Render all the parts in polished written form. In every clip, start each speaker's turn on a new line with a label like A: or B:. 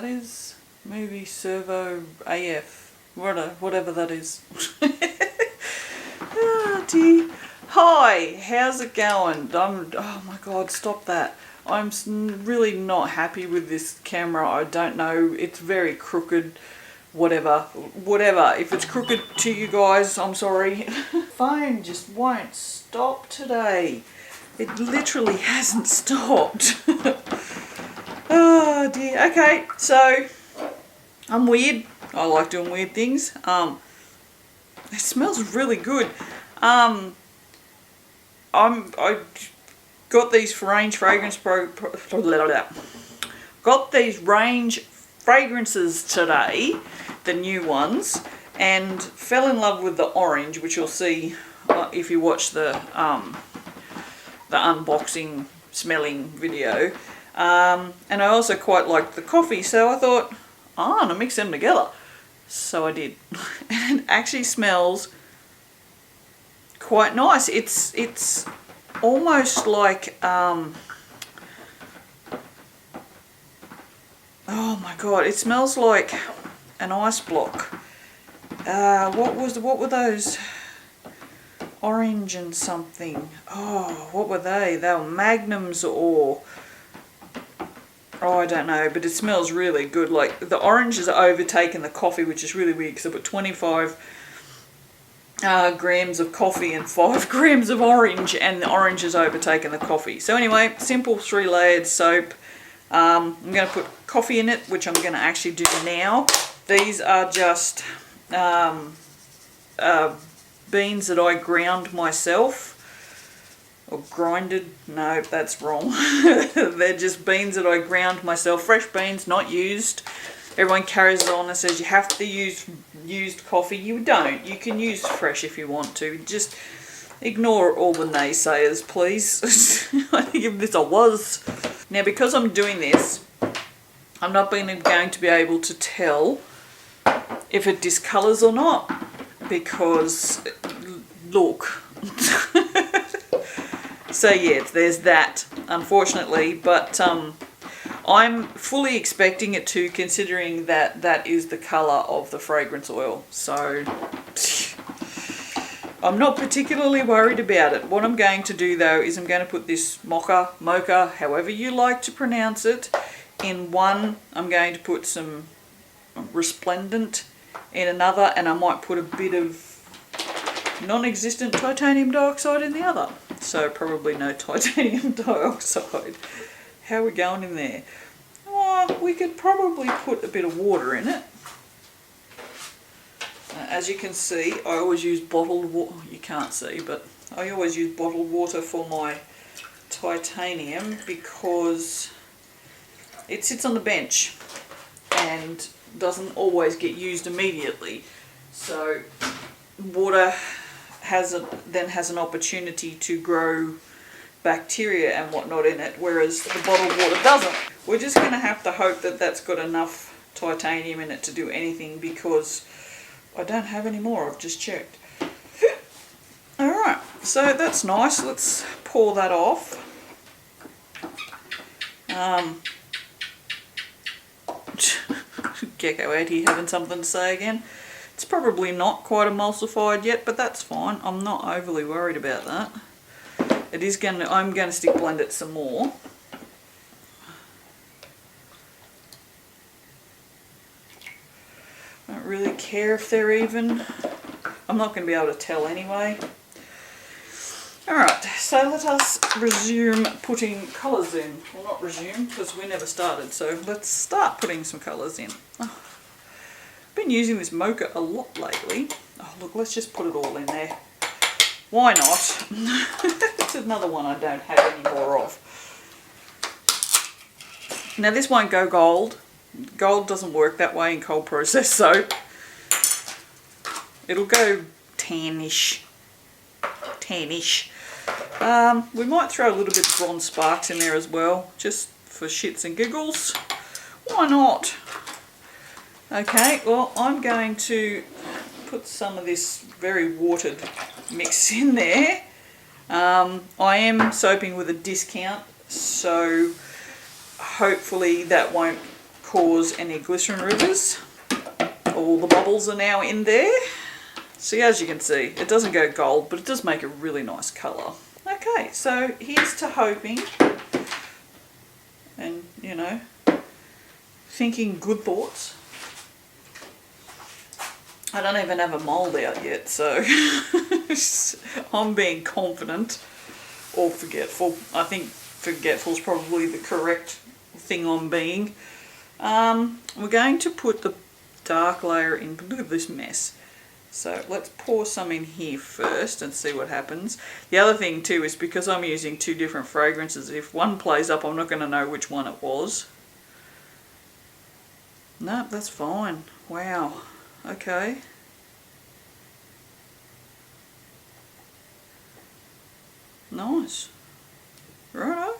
A: that is? Movie Servo AF. Whatever that is. Oh dear. Hi, how's it going? Oh my god, stop that. I'm really not happy with this camera. I don't know, it's very crooked. Whatever. If it's crooked to you guys, I'm sorry. Phone just won't stop today. It literally hasn't stopped. Oh dear. Okay, so I'm weird. I like doing weird things. It smells really good. I got these range fragrances today, the new ones, and fell in love with the orange, which you'll see if you watch the unboxing smelling video. And I also quite liked the coffee, so I thought, I'm gonna mix them together. So I did. And it actually smells quite nice. It's almost like oh my god, it smells like an ice block. What were those? Orange and something. Oh, what were they? They were Magnums or I don't know, but it smells really good. Like the orange has overtaken the coffee, which is really weird because I put 25 grams of coffee and 5 grams of orange, and the orange has overtaken the coffee. So anyway, simple 3-layered soap. I'm going to put coffee in it, which I'm going to actually do now. These are just beans that I ground myself. Or grinded. No, that's wrong. They're just beans that I ground myself. Fresh beans, not used. Everyone carries it on and says you have to use used coffee. You don't. You can use fresh if you want to. Just ignore all the naysayers, please. I give this a was. Now, because I'm doing this, I'm not going to be able to tell if it discolours or not. Because, look. So yeah, there's that, unfortunately, but I'm fully expecting it to, considering that that is the colour of the fragrance oil. So I'm not particularly worried about it. What I'm going to do though is I'm going to put this mocha, however you like to pronounce it, in one. I'm going to put some resplendent in another, and I might put a bit of non-existent titanium dioxide in the other. So probably no titanium dioxide. How are we going in there? Oh, we could probably put a bit of water in it. As you can see, I always use bottled water. You can't see, but I always use bottled water for my titanium because it sits on the bench and doesn't always get used immediately. So water then has an opportunity to grow bacteria and whatnot in it, whereas the bottled water doesn't. We're just going to have to hope that that's got enough titanium in it to do anything, because I don't have any more. I've just checked. Alright, so that's nice. Let's pour that off. Gecko out here having something to say again. It's probably not quite emulsified yet, but that's fine. I'm not overly worried about that. It is I'm going to stick blend it some more. I don't really care if they're even. I'm not going to be able to tell anyway. Alright, so let us resume putting colours in. Well, not resume, because we never started, so let's start putting some colours in. Oh. Been using this mocha a lot lately. Oh look, let's just put it all in there. Why not? It's another one I don't have any more of. Now this won't go gold. Gold doesn't work that way in cold process soap. It'll go tannish. Tannish. We might throw a little bit of bronze sparks in there as well, just for shits and giggles. Why not? Okay, well, I'm going to put some of this very watered mix in there. I am soaping with a discount, so hopefully that won't cause any glycerin rivers. All the bubbles are now in there. See, as you can see, it doesn't go gold, but it does make a really nice colour. Okay, so here's to hoping and, you know, thinking good thoughts. I don't even have a mould out yet, so I'm being confident or forgetful. I think forgetful is probably the correct thing I'm being. We're going to put the dark layer in. Look at this mess. So let's pour some in here first and see what happens. The other thing too is because I'm using two different fragrances, if one plays up I'm not going to know which one it was. No, that's fine. Wow. Okay. Nice. Righto.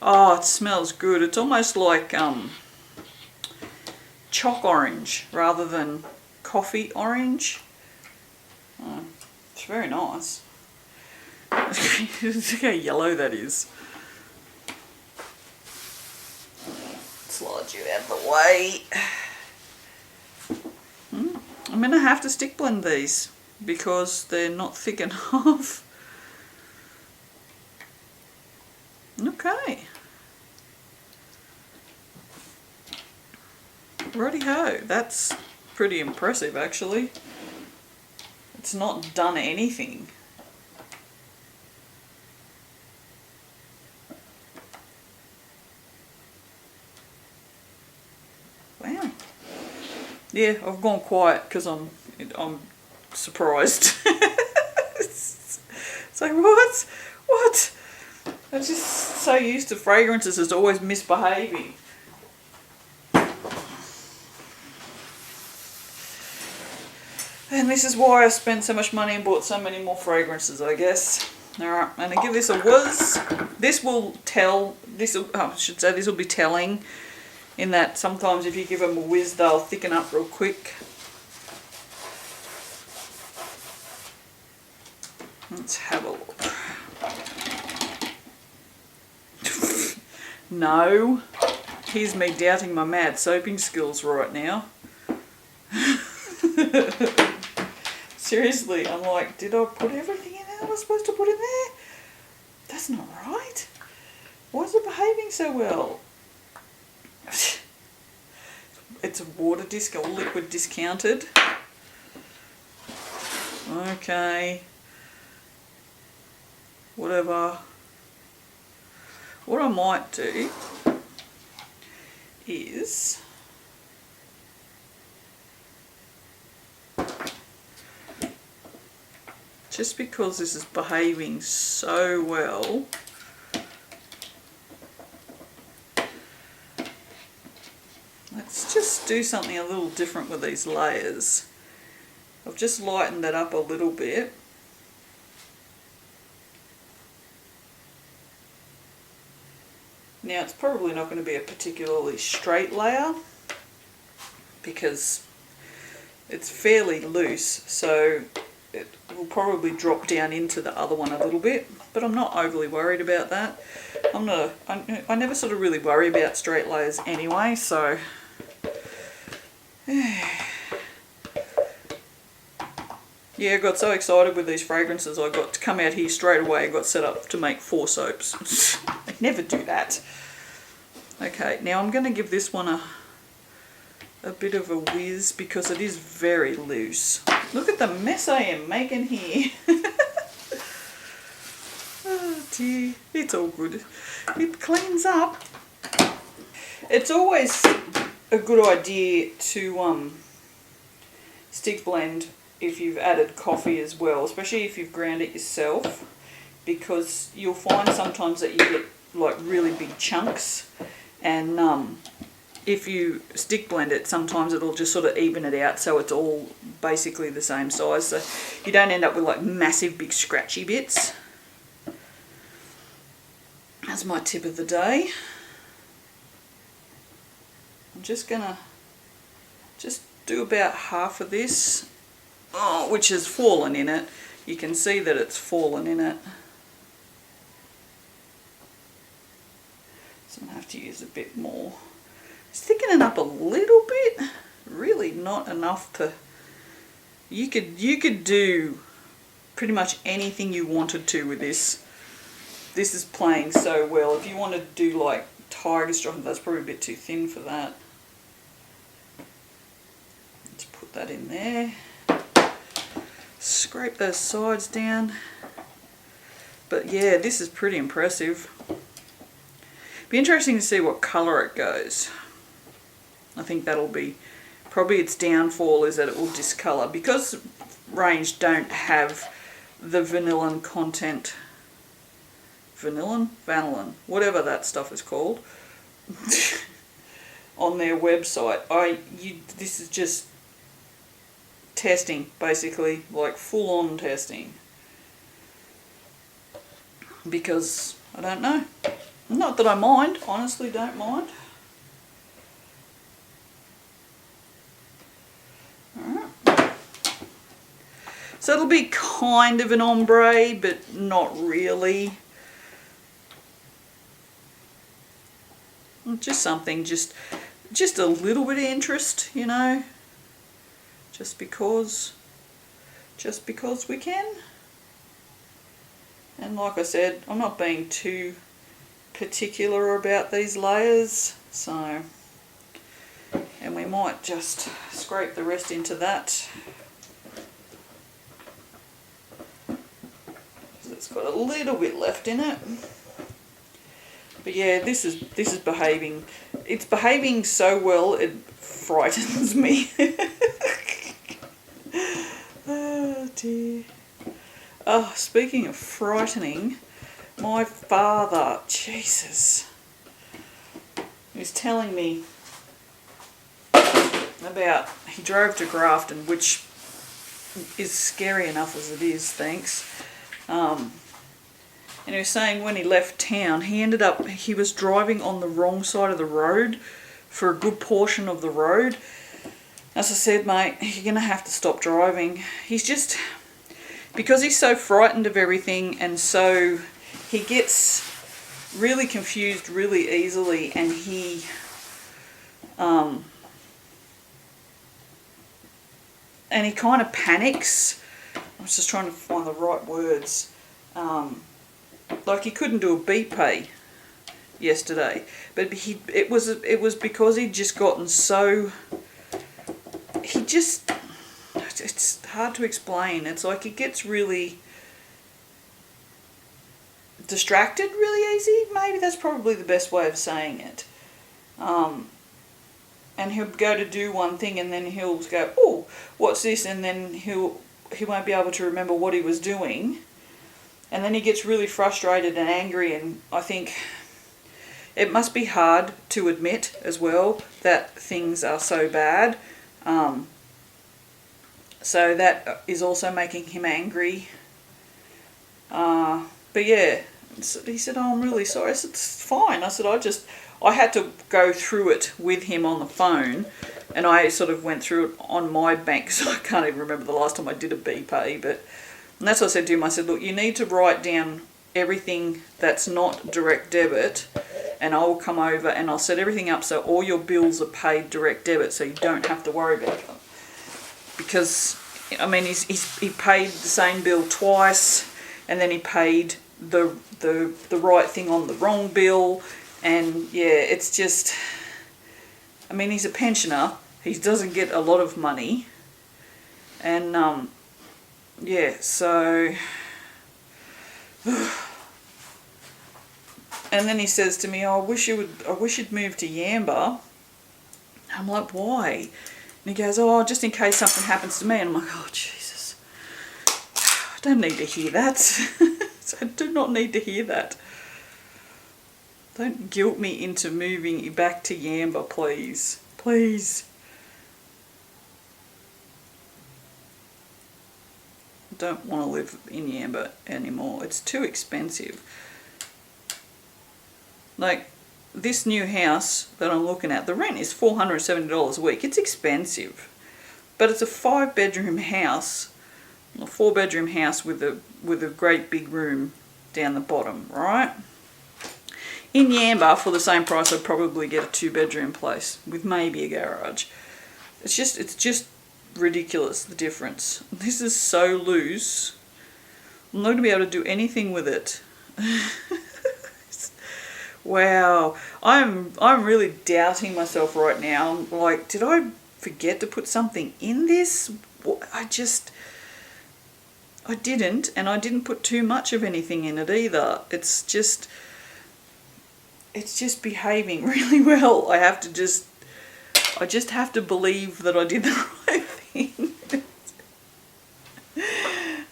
A: Oh, it smells good. It's almost like chalk orange rather than coffee orange. Oh, it's very nice. Look how yellow that is. Slide you out of the way. I'm going to have to stick blend these because they're not thick enough. Okay. Righty-ho, that's pretty impressive actually. It's not done anything. Wow. Yeah, I've gone quiet because I'm surprised. It's like, what? I'm just so used to fragrances as always misbehaving. And this is why I spent so much money and bought so many more fragrances, I guess. Alright, I'm going to give this a whiz. This will tell, this will be telling in that sometimes if you give them a whiz they'll thicken up real quick. Let's have a look. No. Here's me doubting my mad soaping skills right now. Seriously, I'm like, did I put everything in there I was supposed to put in there? That's not right. Why is it behaving so well? It's a water disc or liquid discounted. Okay. Whatever. What I might do is just because this is behaving so well, let's just do something a little different with these layers. I've just lightened that up a little bit. Now it's probably not going to be a particularly straight layer because it's fairly loose, so it will probably drop down into the other one a little bit, but I'm not overly worried about that. I never sort of really worry about straight layers anyway, so yeah, I got so excited with these fragrances I got to come out here straight away. I got set up to make 4 soaps. I never do that. Okay, now I'm going to give this one a bit of a whiz because it is very loose. Look at the mess I am making here. Oh dear, it's all good. It cleans up. It's always a good idea to stick blend if you've added coffee as well, especially if you've ground it yourself, because you'll find sometimes that you get like really big chunks, and if you stick blend it, sometimes it'll just sort of even it out so it's all basically the same size, so you don't end up with like massive big scratchy bits. That's my tip of the day. I'm just gonna do about half of this, which has fallen in it. You can see that it's fallen in it. have to use a bit more. It's thickening up a little bit, really not enough to, you could do pretty much anything you wanted to with this. This is playing so well. If you want to do like tiger straw, that's probably a bit too thin for that. Let's put that in there. Scrape those sides down. But yeah, this is pretty impressive. Be interesting to see what colour it goes. I think that'll be probably its downfall, is that it will discolour, because range don't have the vanillin content. Vanillin, whatever that stuff is called, on their website. This is just testing, basically, like full-on testing, because I don't know. Not that I mind, honestly don't mind. Alright. So it'll be kind of an ombre, but not really. Just something, just a little bit of interest, you know. Just because we can. And like I said, I'm not being too particular about these layers, so, and we might just scrape the rest into that. So it's got a little bit left in it. But yeah, this is behaving. It's behaving so well it frightens me. Oh dear. Oh, speaking of frightening, my father, Jesus, he was telling me about, he drove to Grafton, which is scary enough as it is, thanks. And he was saying when he left town, he was driving on the wrong side of the road for a good portion of the road. As I said, mate, you're going to have to stop driving. He's just, because he's so frightened of everything, and so he gets really confused really easily, and he kind of panics. I was just trying to find the right words. Like he couldn't do a beat pay yesterday, but it was because he'd just gotten so, it's hard to explain. It's like he gets really distracted really easy. Maybe that's probably the best way of saying it. And he'll go to do one thing, and then he'll go, oh, what's this? And then he won't be able to remember what he was doing. And then he gets really frustrated and angry, and I think it must be hard to admit as well that things are so bad. So that is also making him angry. But yeah, he said, oh, I'm really sorry. I said, it's fine. I said, I had to go through it with him on the phone, and I sort of went through it on my bank, so I can't even remember the last time I did a BPay, but, and that's what I said to him. I said, look, you need to write down everything that's not direct debit, and I will come over and I'll set everything up so all your bills are paid direct debit, so you don't have to worry about them. Because, I mean, he paid the same bill twice, and then he paid the right thing on the wrong bill, and yeah, it's just, I mean, he's a pensioner, he doesn't get a lot of money, and yeah, so, and then he says to me, oh, I wish you'd move to Yamba. I'm like, why? And he goes, oh, just in case something happens to me. And I'm like, oh, Jesus, I don't need to hear that. I do not need to hear that. Don't guilt me into moving back to Yamba, please. Please. I don't want to live in Yamba anymore. It's too expensive. Like, this new house that I'm looking at, the rent is $470 a week. It's expensive. But it's a 5-bedroom house, a 4-bedroom house with a great big room down the bottom, right? In Yamba, for the same price, I'd probably get a 2-bedroom place with maybe a garage. It's just ridiculous, the difference. This is so loose. I'm not going to be able to do anything with it. Wow, I'm really doubting myself right now. Like, did I forget to put something in this? I didn't, and I didn't put too much of anything in it either. It's just behaving really well. I just have to believe that I did the right thing.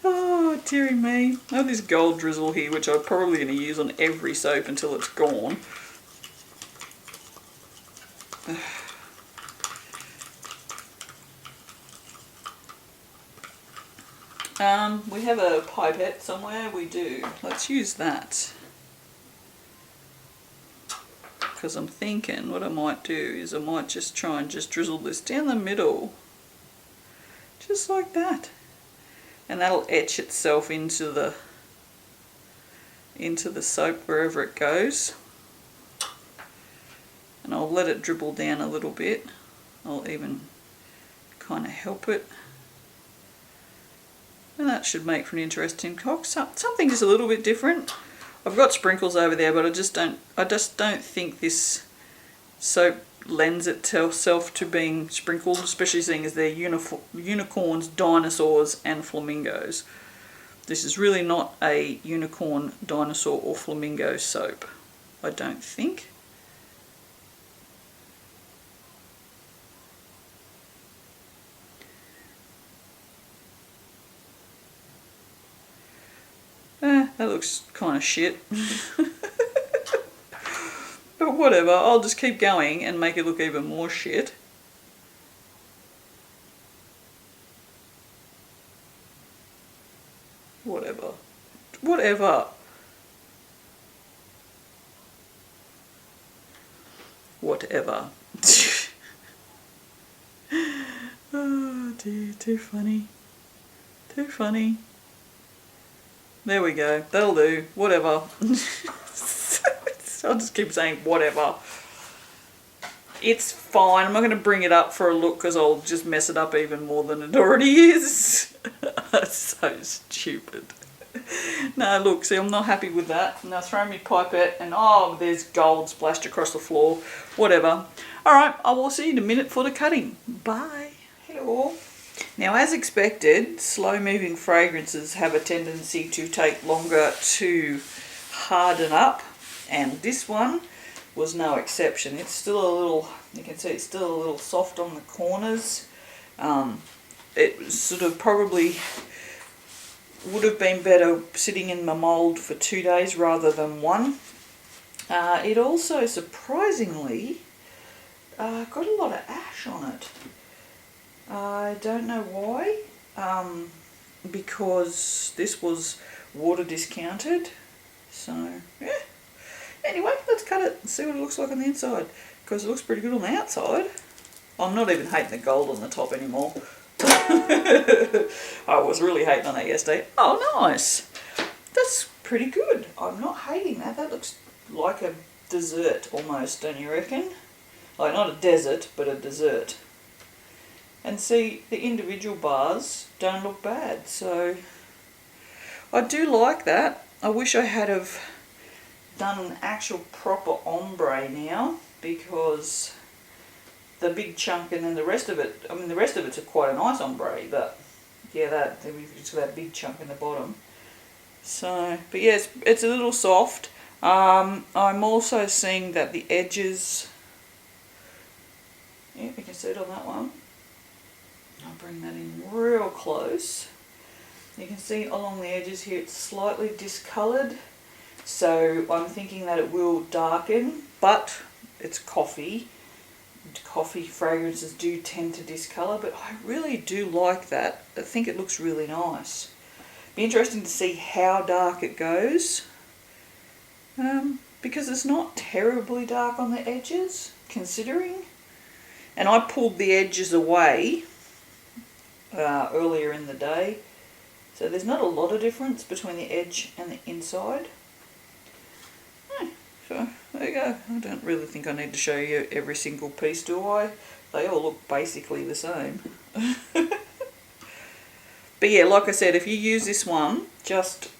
A: Oh, dearie me. I have this gold drizzle here, which I'm probably going to use on every soap until it's gone. We have a pipette somewhere. We do. Let's use that. Because I'm thinking what I might do is I might just try and just drizzle this down the middle. Just like that. And that'll etch itself into the soap wherever it goes. And I'll let it dribble down a little bit. I'll even kind of help it. And that should make for an interesting cock. Something just a little bit different. I've got sprinkles over there, but I just don't think this soap lends itself to being sprinkled, especially seeing as they're unicorns, dinosaurs and flamingos. This is really not a unicorn, dinosaur or flamingo soap, I don't think. That looks kind of shit. But whatever, I'll just keep going and make it look even more shit. Whatever. Whatever. Whatever. Oh dear, too funny. Too funny. There we go. That'll do. Whatever. I'll just keep saying whatever. It's fine. I'm not going to bring it up for a look because I'll just mess it up even more than it already is. So stupid. No, look, see, I'm not happy with that. Now throw me pipette and oh, there's gold splashed across the floor. Whatever. Alright, I will see you in a minute for the cutting. Bye. Hello. Now, as expected, slow-moving fragrances have a tendency to take longer to harden up, and this one was no exception. It's still a little, you can see it's still a little soft on the corners. It sort of probably would have been better sitting in my mould for 2 days rather than 1. It also, surprisingly, got a lot of ash on it. I don't know why, because this was water discounted, so yeah. Anyway, let's cut it and see what it looks like on the inside, because it looks pretty good on the outside. I'm not even hating the gold on the top anymore. I was really hating on that yesterday. Oh, nice. That's pretty good. I'm not hating that. That looks like a dessert almost, don't you reckon? Like not a desert, but a dessert. And see, the individual bars don't look bad, so I do like that. I wish I had have done an actual proper ombre now, because the big chunk and then the rest of it, I mean the rest of it's quite a nice ombre, but yeah, it's got that big chunk in the bottom. So, but yeah, it's a little soft. I'm also seeing that the edges, yeah, you can see it on that one. I'll bring that in real close. You can see along the edges here it's slightly discoloured, so I'm thinking that it will darken, but it's coffee. Coffee fragrances do tend to discolour, but I really do like that. I think it looks really nice. Be interesting to see how dark it goes, because it's not terribly dark on the edges, considering. And I pulled the edges away earlier in the day, so there's not a lot of difference between the edge and the inside. So go. I don't really think I need to show you every single piece, do I? They all look basically the same. But yeah, like I said, if you use this one, just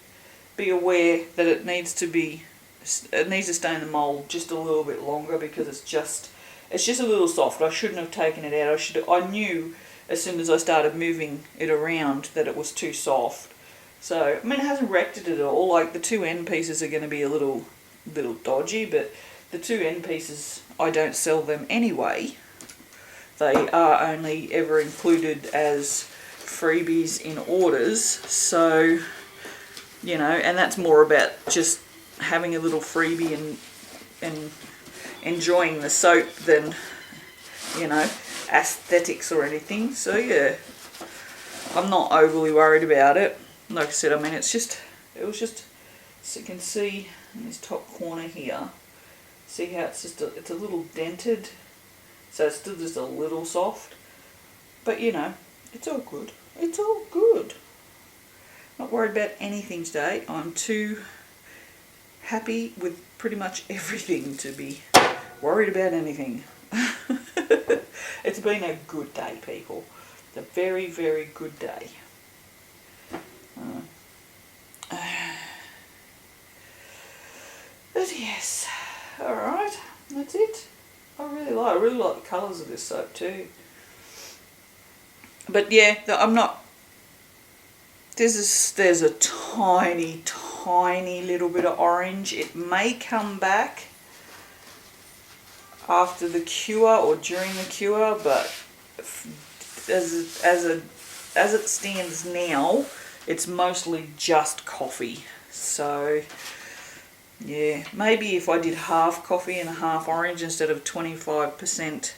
A: be aware that it needs to stay in the mould just a little bit longer, because it's just a little soft. I shouldn't have taken it out. I knew as soon as I started moving it around that it was too soft. So, I mean, it hasn't wrecked it at all. Like, the two end pieces are going to be a little dodgy, but the two end pieces, I don't sell them anyway. They are only ever included as freebies in orders. So, you know, and that's more about just having a little freebie and enjoying the soap than, you know, aesthetics or anything. So yeah, I'm not overly worried about it. Like I said, I mean, it was just, so you can see in this top corner here, see how it's a little dented, so it's still just a little soft, but you know, it's all good. It's all good. Not worried about anything today. I'm too happy with pretty much everything to be worried about anything. It's been a good day, people. It's a very, very good day. But yes, alright, that's it. I really like the colours of this soap too. But yeah, I'm not, there's a tiny little bit of orange. It may come back after the cure or during the cure, but as it stands now, it's mostly just coffee. So yeah, maybe if I did half coffee and half orange instead of 25%,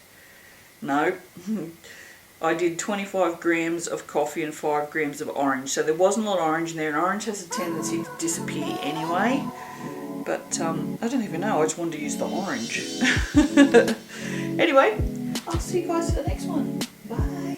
A: no, I did 25 grams of coffee and 5 grams of orange. So there wasn't a lot of orange in there, and orange has a tendency to disappear anyway. But I don't even know, I just wanted to use the orange. Anyway, I'll see you guys for the next one. Bye.